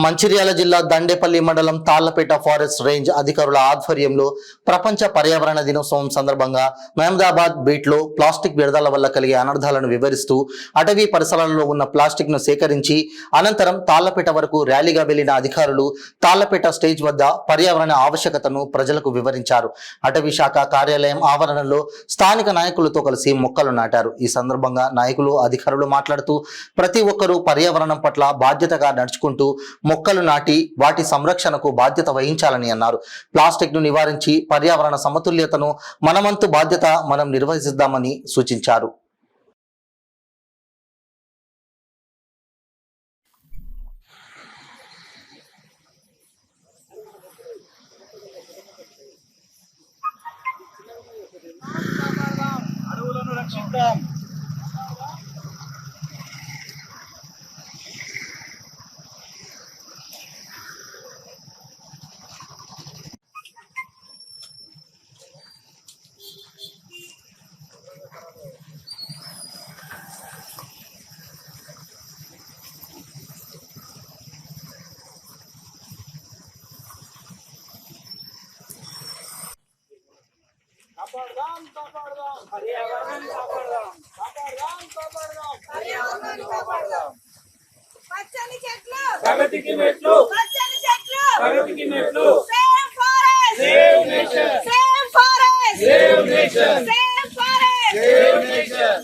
మంచిర్యాల జిల్లా దండేపల్లి మండలం Tallapeta forest range అధికారుల ఆధ్వర్యంలో ప్రపంచ పర్యావరణ దినోత్సవం సందర్భంగా మహమదాబాద్ బీట్లో ప్లాస్టిక్ వ్యర్థాల వల్ల కలిగే అనర్థాలను వివరిస్తూ అటవీ పరిసరాలలో ఉన్న ప్లాస్టిక్ ను సేకరించి అనంతరం తాళ్లపేట వరకు ర్యాలీగా వెళ్లిన అధికారులు తాళ్లపేట స్టేజ్ వద్ద పర్యావరణ ఆవశ్యకతను ప్రజలకు వివరించారు. అటవీ శాఖ కార్యాలయం ఆవరణలో స్థానిక నాయకులతో కలిసి మొక్కలు నాటారు. ఈ సందర్భంగా నాయకులు అధికారులు మాట్లాడుతూ ప్రతి ఒక్కరూ పర్యావరణం పట్ల బాధ్యతగా నడుచుకుంటూ మొక్కలు నాటి వాటి సంరక్షణకు బాధ్యత వహించాలని అన్నారు. ప్లాస్టిక్ ను నివారించి పర్యావరణ సమతుల్యతను మనమంతు బాధ్యత మనం నిర్వహిద్దామని సూచించారు. అడవులను రక్షిద్దాం. పచ్చని చెట్లు ప్రగతికి మెట్లు, పచ్చని చెట్లు ప్రగతికి మెట్లు. Save forest, save nature, save forest, save nature, save forest, save nature.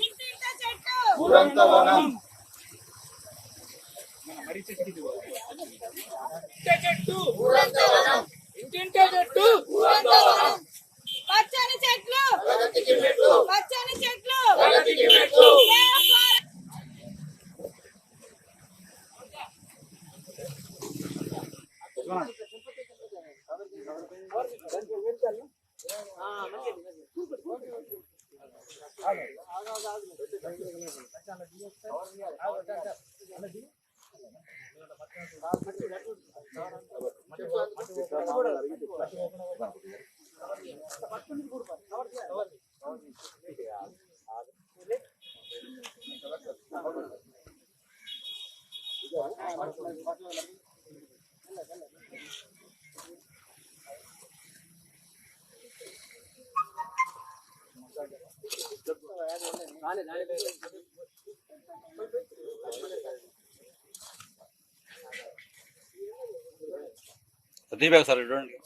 ఇంటింట చెట్టు పురంతవనం, ఇంటింట చెట్టు, పురంతవనం. పచ్చని చెట్లు ప్రగతికి మెట్లు, పచ్చని చెట్లు ప్రగతికి మెట్లు. Save forest. దీపక్ సార్ చూడండి.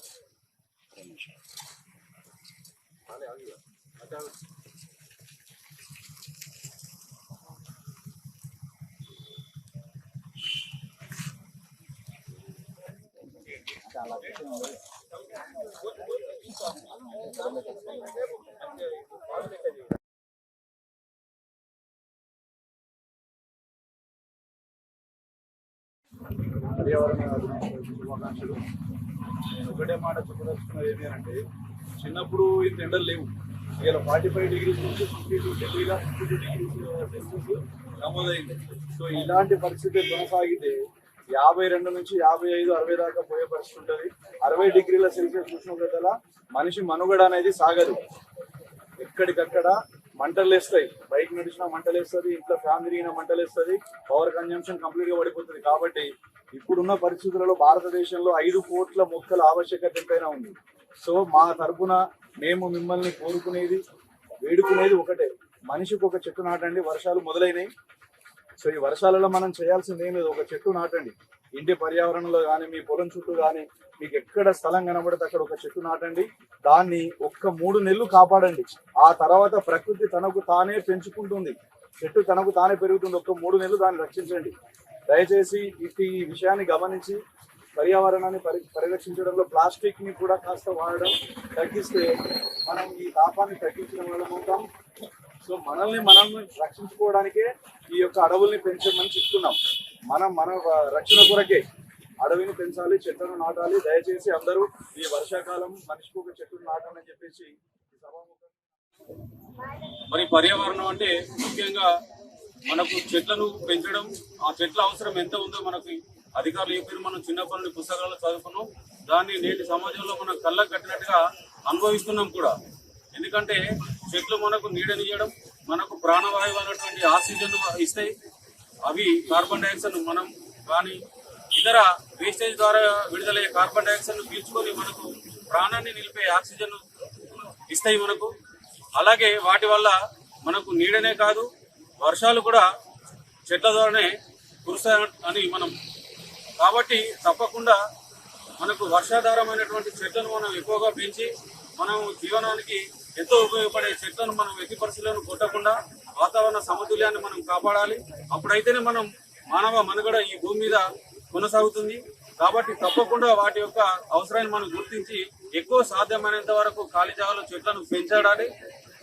పర్యావరణ శుభాకాంక్షలు. నేను ఒకటే మాట చెప్పదలుచుకున్నది ఏమి అంటే, చిన్నప్పుడు ఇంత ఎండలు లేవు. ఇలా 45 degrees నుంచి 52 degrees సెల్సియస్ నమోదైంది. సో ఇలాంటి పరిస్థితి కొనసాగితే 52 నుంచి 55, 60 దాకా పోయే పరిస్థితి ఉంటుంది. 60 degrees సెల్సియస్ ఉష్ణోగ్రతల మనిషి మనుగడ అనేది సాగదు. ఎక్కడికక్కడ మంటలు వేస్తాయి, బైక్ నడిచినా మంటలు వేస్తుంది, ఇంట్లో ఫ్యాన్ తిరిగినా మంటలు వేస్తుంది, పవర్ కన్జంప్షన్ కంప్లీట్ గా పడిపోతుంది. కాబట్టి ఇప్పుడున్న పరిస్థితులలో భారతదేశంలో 5 కోట్ల మొక్కల ఆవశ్యకత ఎంతైనా ఉంది. సో మా తరపున మేము మిమ్మల్ని కోరుకునేది, వేడుకునేది ఒకటే, మనిషికి ఒక చెట్టు నాటండి. వర్షాలు మొదలైనవి. సో ఈ వర్షాలలో మనం చేయాల్సింది ఏం లేదు, ఒక చెట్టు నాటండి. ఇంటి పర్యావరణంలో కానీ, మీ పొలం చుట్టూ కానీ, మీకు ఎక్కడ స్థలం కనబడితే అక్కడ ఒక చెట్టు నాటండి. దాన్ని ఒక్క 3 నెలలు కాపాడండి. ఆ తర్వాత ప్రకృతి తనకు తానే పెంచుకుంటుంది, చెట్టు తనకు తానే పెరుగుతుంది. ఒక్క 3 నెలలు దాన్ని రక్షించండి. దయచేసి ఈ విషయాన్ని గమనించి పర్యావరణాన్ని పరిరక్షించడంలో ప్లాస్టిక్ ని కూడా కాస్త వాడడం తగ్గిస్తే మనం ఈ తాపాన్ని తగ్గించడం వల్ల అవుతాం. సో మనల్ని మనం రక్షించుకోవడానికే ఈ యొక్క అడవుల్ని పెంచమని చెప్తున్నాం. మన రక్షణ కొరకే అడవిని పెంచాలి, చెట్లను నాటాలి. దయచేసి అందరూ ఈ వర్షాకాలం మనిషికి ఒక చెట్టును నాటాలని చెప్పేసి మరి పర్యావరణం అంటే ముఖ్యంగా మనకు చెట్లను పెంచడం, ఆ చెట్ల అవసరం ఎంత ఉందో మనకి అధికారులు చెప్పారు. మనం చిన్నప్పటి నుండి పుస్తకాల్లో చదువుకున్నాం. దాన్ని నేటి సమాజంలో మనం కళ్ళకు కట్టినట్టుగా అనుభవిస్తున్నాం కూడా. ఎందుకంటే చెట్లు మనకు నీడనియడం, మనకు ప్రాణవాయువు అనేటువంటి ఆక్సిజన్ ఇస్తాయి. అవి కార్బన్ డైఆక్సైడ్ మనం కానీ ఇతర వేస్టేజ్ ద్వారా విడుదలయ్యే కార్బన్ డైఆక్సైడ్ పీల్చుకొని మనకు ప్రాణాన్ని నిలిపే ఆక్సిజన్ ఇస్తాయి మనకు. అలాగే వాటి వల్ల మనకు నీడనే కాదు, వర్షాలు కూడా చెట్ల ద్వారానే కురుస్తాయి అని మనం. కాబట్టి తప్పకుండా మనకు వర్షాధారమైనటువంటి చెట్లను మనం ఎక్కువగా పెంచి మనం జీవనానికి ఎంతో ఉపయోగపడే చెట్లను మనం ఎట్టి పరిస్థితులను కొట్టకుండా వాతావరణ సమతుల్యాన్ని మనం కాపాడాలి. అప్పుడైతేనే మనం మానవ మనుగడ ఈ భూమి మీద కొనసాగుతుంది. కాబట్టి తప్పకుండా వాటి యొక్క అవసరాన్ని మనం గుర్తించి ఎక్కువ సాధ్యమైనంత వరకు ఖాళీ జాగాలో చెట్లను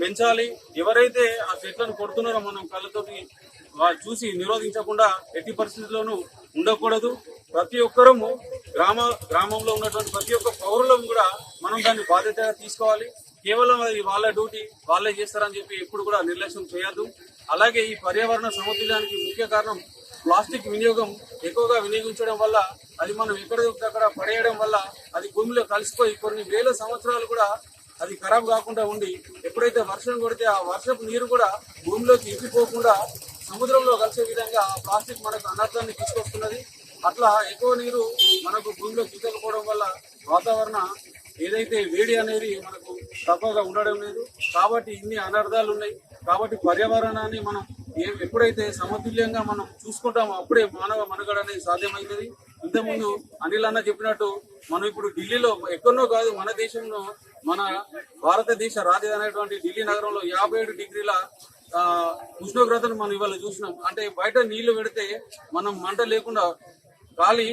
పెంచాలి. ఎవరైతే ఆ చెట్లను కొడుతున్నారో మనం కళ్ళతోటి చూసి నిరోధించకుండా ఎట్టి పరిస్థితుల్లోనూ ఉండకూడదు. ప్రతి ఒక్కరము గ్రామంలో ఉన్నటువంటి ప్రతి ఒక్క పౌరులం కూడా మనం దాన్ని బాధ్యతగా తీసుకోవాలి. కేవలం అది వాళ్ళ డ్యూటీ వాళ్ళే చేస్తారని చెప్పి ఎప్పుడు కూడా నిర్లక్ష్యం చేయొద్దు. అలాగే ఈ పర్యావరణ సమతుల్యానికి ముఖ్య కారణం ప్లాస్టిక్ వినియోగం ఎక్కువగా వినియోగించడం వల్ల, అది మనం ఎక్కడొక్కడ పడేయడం వల్ల అది భూమిలో కలిసిపోయి కొన్ని వేల సంవత్సరాలు కూడా అది ఖరాబ్ కాకుండా ఉండి ఎప్పుడైతే వర్షం కొడితే ఆ వర్షపు నీరు కూడా భూమిలోకి ఇంకిపోకుండా సముద్రంలో కలిసే విధంగా ఆ ప్లాస్టిక్ మనకు అనర్థాన్ని తీసుకొస్తున్నది. అట్లా ఎక్కువ నీరు మనకు భూమిలో తీసుకపోవడం వల్ల వాతావరణ ఏదైతే వేడి అనేది మనకు తక్కువగా ఉండడం లేదు. కాబట్టి ఇన్ని అనర్థాలు ఉన్నాయి. కాబట్టి పర్యావరణాన్ని మనం ఎప్పుడైతే సమతుల్యంగా మనం చూసుకుంటామో అప్పుడే మానవ మనుగడ అనేది సాధ్యమవుతుంది. ఇంతకుముందు అనిల్ అన్న చెప్పినట్టు మనం ఇప్పుడు ఢిల్లీలో ఎక్కడో కాదు, మన దేశంలో మన భారతదేశ రాజధాని అనేటువంటి ఢిల్లీ నగరంలో 57 డిగ్రీల ఉష్ణోగ్రతను మనం ఇవాళ చూసినాం. అంటే బయట నీళ్లు పెడితే మనం మంట లేకుండా గాలి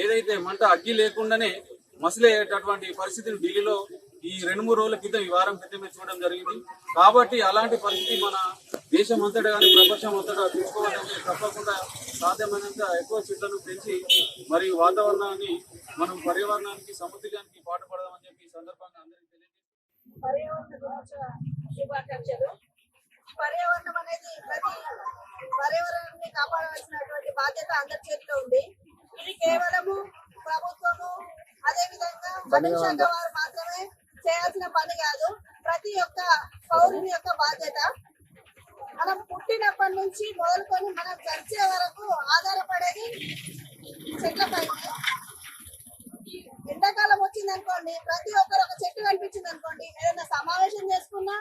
ఏదైతే మంట అగ్గి లేకుండానే మసిలేటటువంటి పరిస్థితిని ఢిల్లీలో ఈ 2-3 రోజుల క్రితం, ఈ వారం క్రితమే చూడడం జరిగింది. కాబట్టి అలాంటి పరిస్థితి మన దేశం అంతటా కానీ ప్రపంచం అంతటా తీసుకోవాలంటే తప్పకుండా సాధ్యమైనంత ఎక్కువ చెట్లను పెంచి మరియు వాతావరణాన్ని మనం పర్యావరణానికి సమతుల్యానికి పాటుపడదామని చెప్పి ఈ సందర్భంగా అందరికీ తెలియజేస్తాం. పర్యావరణ దినోత్సవ శుభాకాంక్షలు. పర్యావరణం అనేది పర్యావరణాన్ని కాపాడాల్సినటువంటి బాధ్యత అందరి చేతిలో ఉంది. ఇది కేవలము ప్రభుత్వము అదే విధంగా అటవీ శాఖ వారు మాత్రమే చేయాల్సిన పని కాదు, ప్రతి ఒక్క పౌరుని యొక్క బాధ్యత. మనం పుట్టినప్పటి నుంచి మొదలుకొని మనం చర్చే వరకు ఆధారపడేది చెట్లపై. ఎండాకాలం వచ్చిందనుకోండి, ప్రతి ఒక్కరు ఒక చెట్టు కనిపించింది అనుకోండి, ఏదైనా సమావేశం చేసుకున్నా,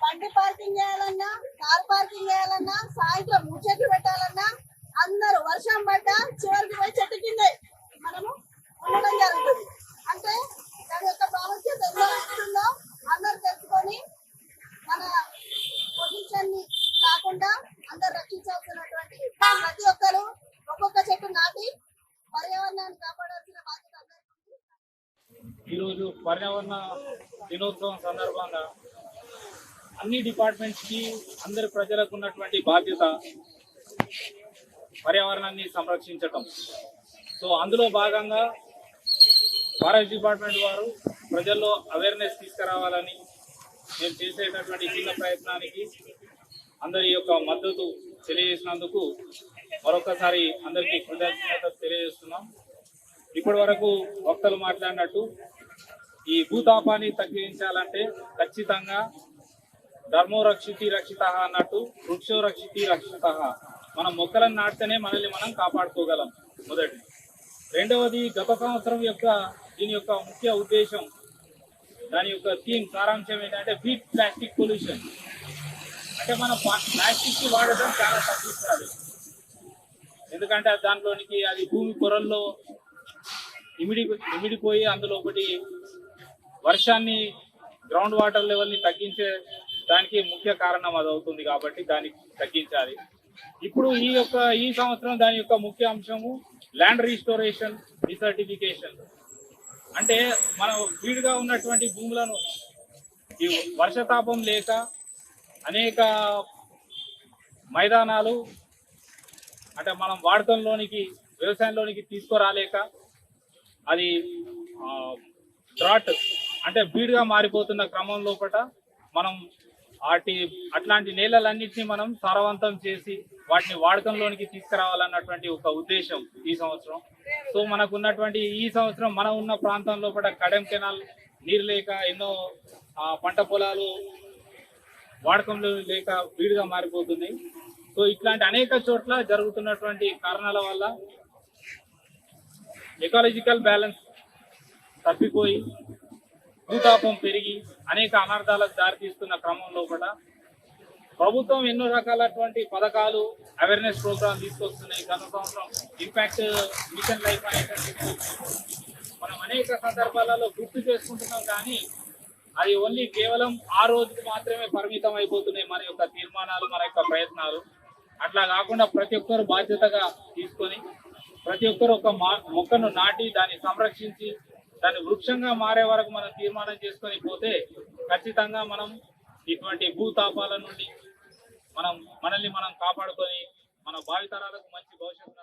బండి పార్కింగ్ చేయాలన్నా, కార్ పార్కింగ్ చేయాలన్నా, సాయంత్రం ముచ్చట్లు పెట్టాలన్నా అందరూ వర్షం పడ్డా చివరికి పోయి చెట్టు కిందే మనము ఉండడం జరుగుతుంది. అంటే దాని యొక్క ప్రాముఖ్యత ఎలా ఉంటుందో అందరూ తెలుసుకొని మన పొజిషన్ ని కాకుండా అందరు రక్షించాల్సినటువంటి ప్రతి ఒక్కరు ఒక్కొక్క చెట్టు నాటి పర్యావరణాన్ని కాపాడాల్సిన బాధ్యత అందరికీ ఉంది. ఈరోజు పర్యావరణ దినోత్సవం సందర్భంగా అన్ని డిపార్ట్మెంట్స్ కి అందరి ప్రజలకు ఉన్నటువంటి బాధ్యత పర్యావరణాన్ని సంరక్షించటం. సో అందులో భాగంగా ఫారెస్ట్ డిపార్ట్మెంట్ వారు ప్రజల్లో అవేర్నెస్ తీసుకురావాలని మేము చేసేటటువంటి చిన్న ప్రయత్నానికి అందరి యొక్క మద్దతు తెలియజేసినందుకు మరొకసారి అందరికీ కృతజ్ఞతలు తెలియజేస్తున్నాం. ఇప్పటి వరకు వక్తలు మాట్లాడినట్టు ఈ భూతాపాన్ని తగ్గించాలంటే ఖచ్చితంగా ధర్మో రక్షితి రక్షిత అన్నట్టు వృక్షో రక్షితి రక్షిత. మనం మొక్కలను నాటితేనే మనల్ని మనం కాపాడుకోగలం. మొదటి. రెండవది, గత సంవత్సరం యొక్క దీని యొక్క ముఖ్య ఉద్దేశం, దాని యొక్క థీమ్ సారాంశం ఏంటంటే బీట్ ప్లాస్టిక్ పొల్యూషన్. అంటే మనం ప్లాస్టిక్ వాడడం చాలా తగ్గించాలి. ఎందుకంటే దాంట్లోనికి అది భూమి పొరల్లో ఇమిడిపోయి అందులో ఒకటి వర్షాన్ని, గ్రౌండ్ వాటర్ లెవెల్ని తగ్గించే దానికి ముఖ్య కారణం అది అవుతుంది. కాబట్టి దాన్ని తగ్గించాలి. ఇప్పుడు ఈ సంవత్సరం దాని యొక్క ముఖ్య అంశము ల్యాండ్ రీస్టోరేషన్, రీసర్టిఫికేషన్. అంటే మనం వీడుగా ఉన్నటువంటి భూములను ఈ వర్షతాపం లేక అనేక మైదానాలు అంటే మనం వాడకంలోనికి, వ్యవసాయంలోనికి తీసుకురాలేక అది డ్రాట్ అంటే బీడుగా మారిపోతున్న క్రమం లోపల మనం అట్లాంటి నేలలన్నింటినీ మనం సారవంతం చేసి వాటిని వాడకంలోనికి తీసుకురావాలన్నటువంటి ఒక ఉద్దేశం ఈ సంవత్సరం. సో మనకున్నటువంటి ఈ సంవత్సరం మనం ఉన్న ప్రాంతం లోపల కడెం కెనాల్ నీరు లేక ఎన్నో ఆ పంట పొలాలు వాడకంలో లేక వీడిగా మారిపోతున్నాయి. సో ఇట్లాంటి అనేక చోట్ల జరుగుతున్నటువంటి కారణాల వల్ల ఎకాలజికల్ బ్యాలెన్స్ తప్పిపోయి భూతాపం పెరిగి అనేక అనర్థాలకు దారితీస్తున్న క్రమంలో కూడా ప్రభుత్వం ఎన్నో రకాలటువంటి పథకాలు అవేర్నెస్ ప్రోగ్రామ్ తీసుకొస్తున్నాయి. గత సంవత్సరం ఇంపాక్ట్ మిషన్ లైఫ్ అనేటువంటి మనం అనేక సందర్భాలలో గుర్తు చేసుకుంటున్నాం, కానీ అది ఓన్లీ కేవలం ఆ రోజుకు మాత్రమే పరిమితం అయిపోతున్నాయి మన యొక్క తీర్మానాలు, మన యొక్క ప్రయత్నాలు. అట్లా కాకుండా ప్రతి ఒక్కరు బాధ్యతగా తీసుకొని ప్రతి ఒక్కరు ఒక మొక్కను నాటి దాన్ని సంరక్షించి దాన్ని వృక్షంగా మారే వరకు మనం తీర్మానం చేసుకొని పోతే ఖచ్చితంగా మనం ఇటువంటి భూతాపాల నుండి మనల్ని మనం కాపాడుకొని మన భావితరాలకు మంచి భవిష్యత్తు